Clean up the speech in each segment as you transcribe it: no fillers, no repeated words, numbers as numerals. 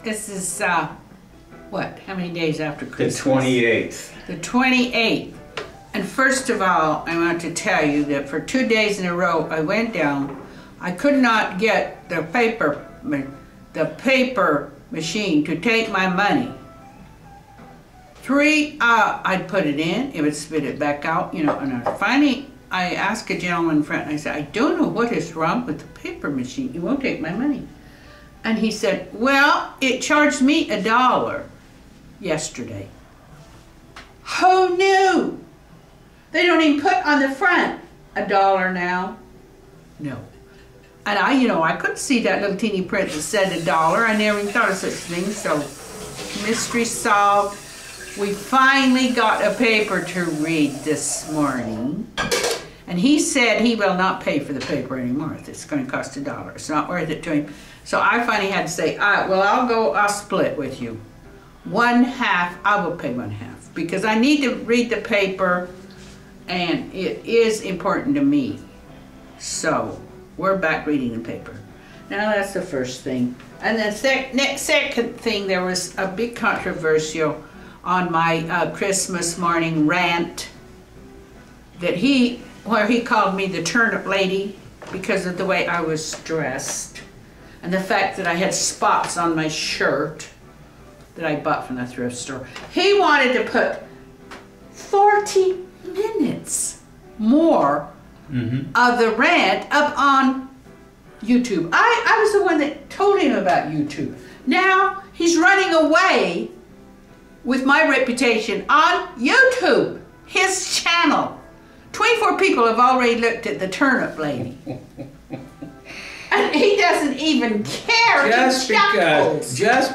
This is, what, how many days after Christmas? The 28th. The 28th. And first of all, I want to tell you that for 2 days in a row, I went down. I could not get the paper machine to take my money. I'd put it in, it would spit it back out, you know, and finally I asked a gentleman friend, I said, I don't know what is wrong with the paper machine. It won't take my money. And he said, well, it charged me $1 yesterday. Who knew? They don't even put on the front $1 now. No. And I couldn't see that little teeny print that said $1. I never even thought of such things. So, mystery solved. We finally got a paper to read this morning. And he said he will not pay for the paper anymore. It's going to cost $1. It's not worth it to him. So I finally had to say, well, I'll split with you. 1/2, I will pay 1/2. Because I need to read the paper, and it is important to me. So, we're back reading the paper. Now that's the first thing. And then second thing, there was a big controversial on my Christmas morning rant where he called me the Turnip Lady because of the way I was dressed and the fact that I had spots on my shirt that I bought from the thrift store. He wanted to put 40 minutes more of the rant up on YouTube. I was the one that told him about YouTube. Now he's running away with my reputation on YouTube, his channel. 24 people have already looked at the Turnip Lady. And he doesn't even care. Just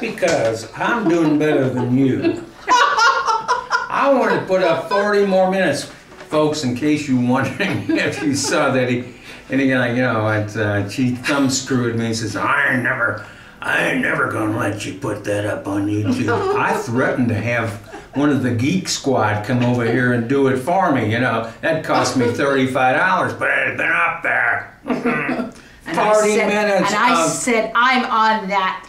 because I'm doing better than you, I want to put up 40 more minutes, folks. In case you're wondering if you saw that he thumb screwed me and says, I ain't never gonna let you put that up on YouTube. I threatened to have one of the Geek Squad come over here and do it for me. That cost me $35, but it had been up there. 40 minutes. And I said, I'm on that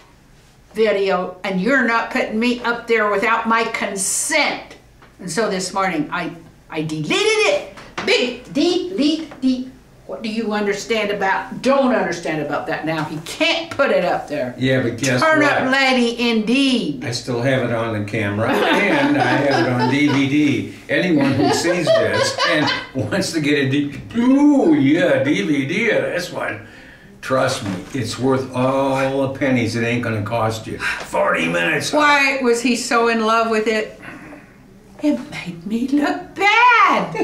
video, and you're not putting me up there without my consent. And so this morning, I deleted it. Big delete. What do you understand about? Don't understand about that now. He can't put it up there. Yeah, but guess what? Turnip Lady, indeed. I still have it on the camera, and I have it on DVD. Anyone who sees this and wants to get a DVD of this one, trust me, it's worth all the pennies it ain't gonna cost you. 40 minutes. Why was he so in love with it? It made me look bad.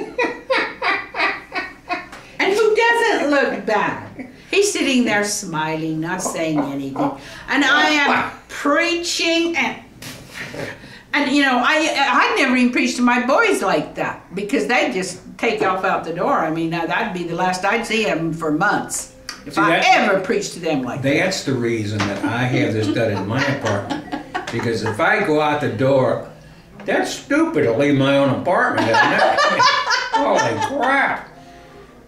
And who doesn't look bad? He's sitting there smiling, not saying anything. And I am preaching and I never even preached to my boys like that because they just take off out the door. I mean, that'd be the last I'd see them for months. If I ever preached to them like that. That's the reason that I have this done in my apartment. Because if I go out the door, that's stupid to leave my own apartment, isn't it? Holy crap.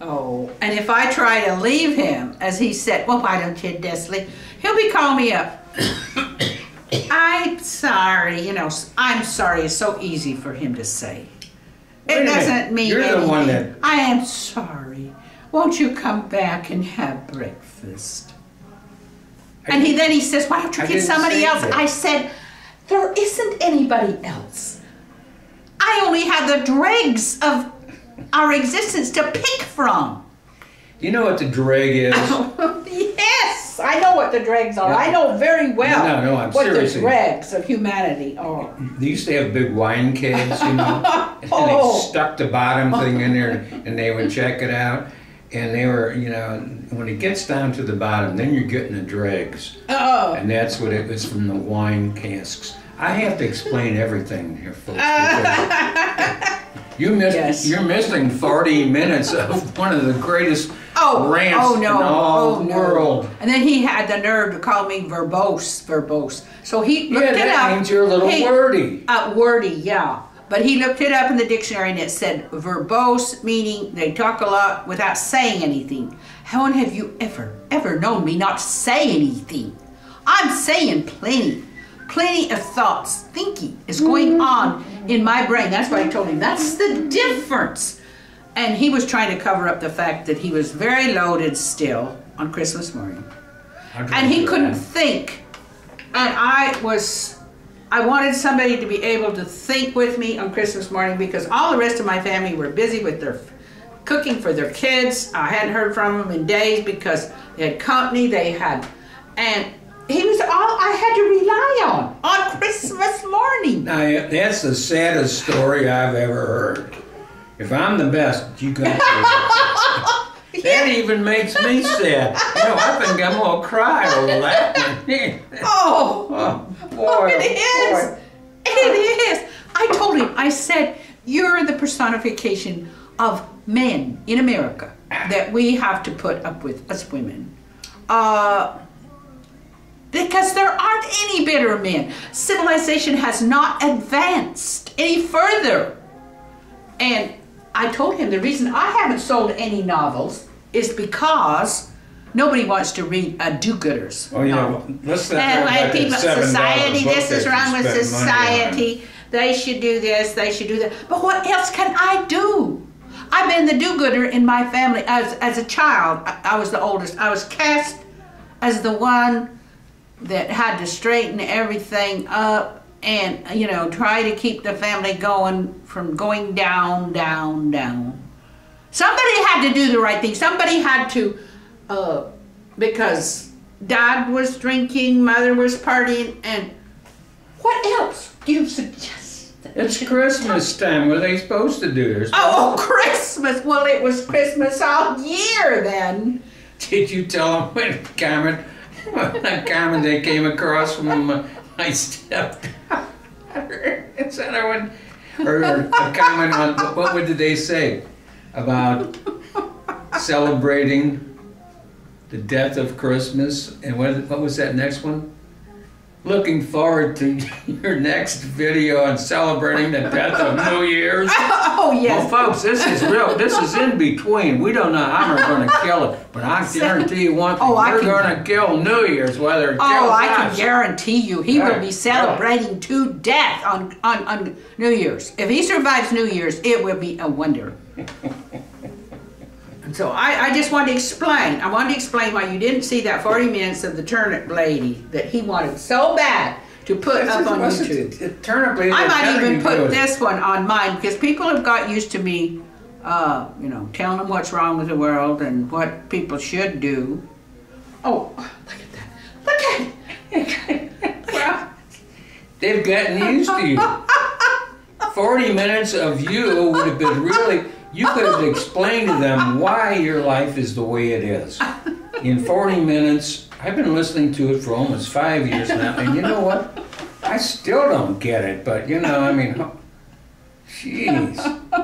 Oh, and if I try to leave him, as he said, well, why don't you, Desley? He'll be calling me up. I'm sorry, I'm sorry. It's so easy for him to say. It doesn't mean anything. You're the one that... I am sorry. Won't you come back and have breakfast? And then he says, why don't you get somebody else? I said, there isn't anybody else. I only have the dregs of our existence to pick from. You know what the dreg is? Yes, I know what the dregs are. Yeah. I know very well I'm what seriously. The dregs of humanity are. They used to have big wine kegs, and they stuck the bottom thing in there, and they would check it out. And they were, when it gets down to the bottom, then you're getting the dregs. Oh. And that's what it was from the wine casks. I have to explain everything here, folks. You're missing 40 minutes of one of the greatest rants in all the world. And then he had the nerve to call me verbose. So he looked it up. Yeah, that means you're a little wordy. Wordy, yeah. But he looked it up in the dictionary and it said verbose, meaning they talk a lot without saying anything. How have you ever known me not say anything? I'm saying plenty. plenty of thoughts, thinking is going on in my brain. That's what I told him. That's the difference. And he was trying to cover up the fact that he was very loaded still on Christmas morning. And he couldn't think. And I wanted somebody to be able to think with me on Christmas morning because all the rest of my family were busy with their cooking for their kids. I hadn't heard from them in days because they had company, and he was all I had to rely on Christmas morning. Now, that's the saddest story I've ever heard. If I'm the best, you got to. That even makes me sad. I think I'm going to cry over that one. Oh, boy. It is. Boy. It is. I told him, I said, you're the personification of men in America that we have to put up with as women. Because there aren't any better men. Civilization has not advanced any further. And I told him the reason I haven't sold any novels is because nobody wants to read a do-gooders. Oh, yeah. Let's not and like people, society, this is wrong with society. society. They should do this, they should do that. But what else can I do? I've been the do-gooder in my family. As a child, I was the oldest. I was cast as the one that had to straighten everything up and, try to keep the family going from going down, down, down. Somebody had to do the right thing. Somebody had to, because Dad was drinking, Mother was partying, and what else do you suggest? It's Christmas time. What are they supposed to do? Christmas. Well, it was Christmas all year then. Did you tell them when Carmen they came across from my stepdaughter? Is that one? Or a comment on, what did they say about celebrating the death of Christmas? And what was that next one? Looking forward to your next video on celebrating the death of New Year's. Oh, yes. Well, folks, this is real. This is in between. We don't know how we're going to kill it, but I guarantee you one thing. We're going to kill New Year's, whether it kills us. I can guarantee you he will be celebrating to death on New Year's. If he survives New Year's, it will be a wonder. And so I just wanted to explain. I wanted to explain why you didn't see that 40 minutes of the Turnip Lady that he wanted so bad to put up on YouTube. Turnip Lady. I might even put this one on mine because people have got used to me, telling them what's wrong with the world and what people should do. Oh, look at that. Look at it. Well, they've gotten used to you. 40 minutes of you would have been really... You could have explained to them why your life is the way it is. In 40 minutes, I've been listening to it for almost 5 years now, and you know what? I still don't get it, but jeez.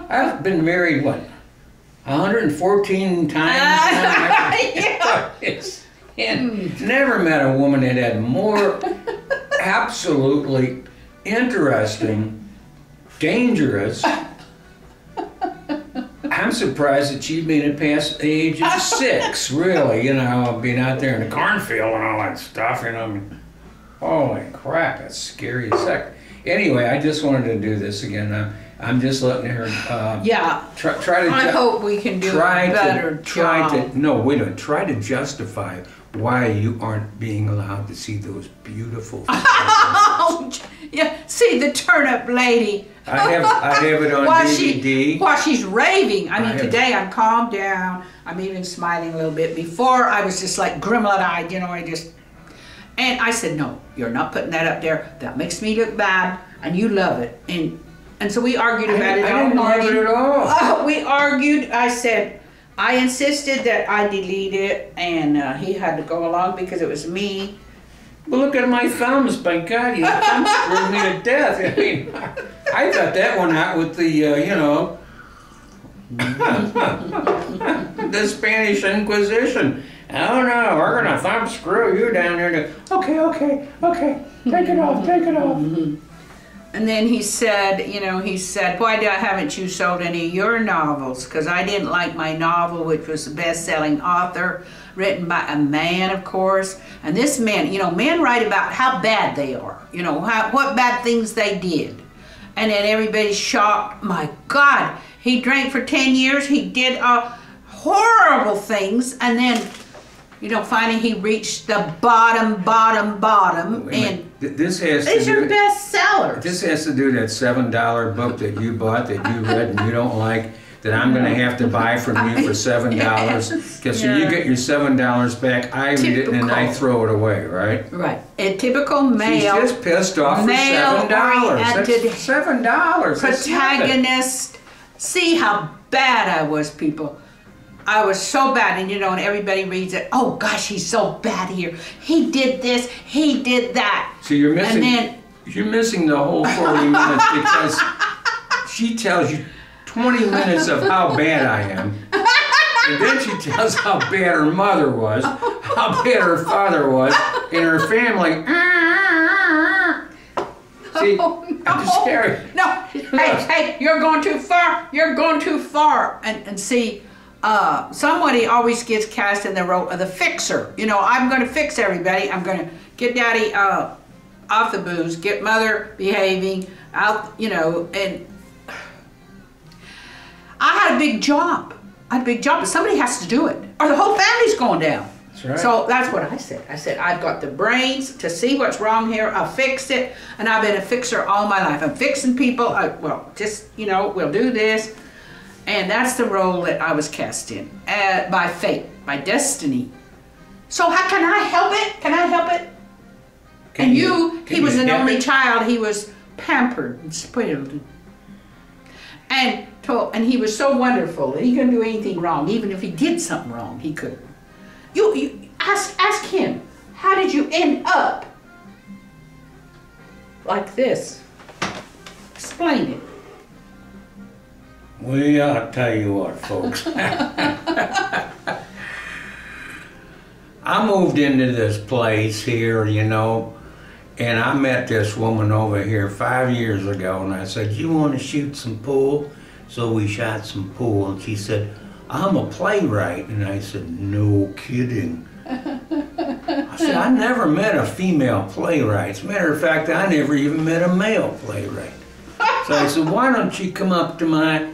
I've been married, 114 times now? And never met a woman that had more absolutely interesting, dangerous... I'm surprised that she made it past the age of 6, really, being out there in the cornfield and all that stuff, Holy crap, that's scary as heck. Anyway, I just wanted to do this again. I'm just letting her try to... I hope we can do a better job. Try to justify why you aren't being allowed to see those beautiful yeah, see the Turnip Lady. I have it on DVD. While she's raving. Today I'm calmed down. I'm even smiling a little bit. Before I was just like grimlet-eyed, And I said, no, you're not putting that up there. That makes me look bad, and you love it. And so we argued about it all morning. I didn't love it at all. We argued. I said, I insisted that I delete it, and he had to go along because it was me. Well, look at my thumbs. By God, your thumbs screwed me to death. I got that one out with the, the Spanish Inquisition. Oh no, we're gonna thumb screw you down there. Okay, take it off. And then he said, why haven't you sold any of your novels? Because I didn't like my novel, which was the best-selling author. written by a man, of course. And this man, you know, men write about how bad they are, you know, what bad things they did. And then everybody's shocked. My God, he drank for 10 years. He did horrible things. And then, you know, finally he reached the bottom. And this has these to do, are bestsellers. This has to do that $7 book that you bought that you read and you don't like, that I'm going to have to buy from you for $7. Because so you get your $7 back, I read it and I throw it away, right? Right. A typical male. She's just pissed off for $7. That's $7. Protagonist. See how bad I was, people. I was so bad, and you know, and everybody reads it. Oh gosh, he's so bad here. He did this. He did that. So you're missing the whole 40 minutes because she tells you 20 minutes of how bad I am, and then she tells how bad her mother was, how bad her father was, and her family. See, no. Hey, you're going too far. You're going too far. And see. Somebody always gets cast in the role of the fixer. You know, I'm going to fix everybody. I'm going to get daddy off the booze, get mother behaving, out, you know, and I had a big job. But somebody has to do it, or the whole family's going down. That's right. So that's what I said. I said, I've got the brains to see what's wrong here. I'll fix it. And I've been a fixer all my life. I'm fixing people. Well, just, you know, we'll do this. And that's the role that I was cast in, by fate, by destiny. So how can I help it? Can I help it? He was an only child. He was pampered and spoiled. And he was so wonderful that he couldn't do anything wrong. Even if he did something wrong, he couldn't. You ask him, how did you end up like this? Explain it. Well, I'll tell you what, folks. I moved into this place here, you know, and I met this woman over here 5 years ago, and I said, you want to shoot some pool? So we shot some pool, and she said, I'm a playwright. And I said, no kidding. I said, I never met a female playwright. As a matter of fact, I never even met a male playwright. So I said, why don't you come up to my...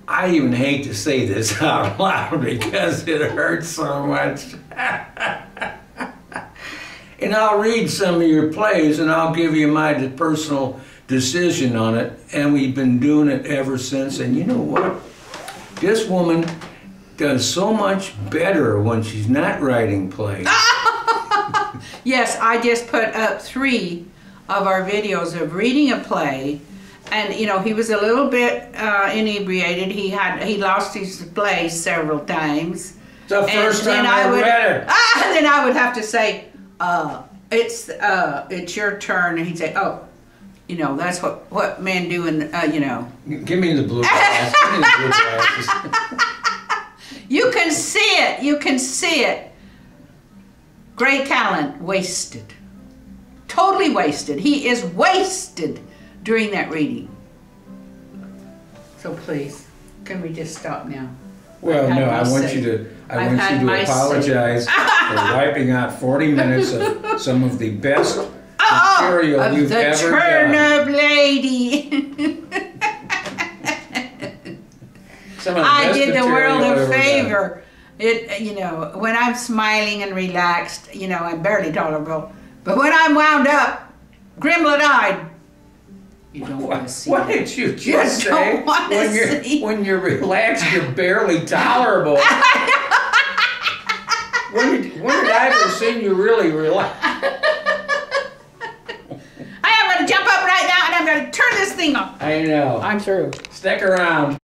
I even hate to say this out loud because it hurts so much. And I'll read some of your plays and I'll give you my personal decision on it. And we've been doing it ever since. And you know what? This woman does so much better when she's not writing plays. Yes, I just put up 3 of our videos of reading a play. And you know, he was a little bit inebriated. He lost his place several times. The first time I read it. And then I would have to say, it's your turn. And he'd say, oh, you know, that's what men do in, you know. Give me the blue glasses. Give me the blue glasses. You can see it. You can see it. Great talent wasted. Totally wasted. He is wasted during that reading. So please, can we just stop now? Well, no, I want you to apologize for wiping out 40 minutes of some of the best material you've ever done. The Turnip Lady. I did the world a favor. You know, when I'm smiling and relaxed, you know, I'm barely tolerable. But when I'm wound up, grimlet-eyed, you don't want to see What did you just say? When you're relaxed, you're barely tolerable. When did I ever see you really relax? I am going to jump up right now and I'm going to turn this thing off. I know. I'm through. Stick around.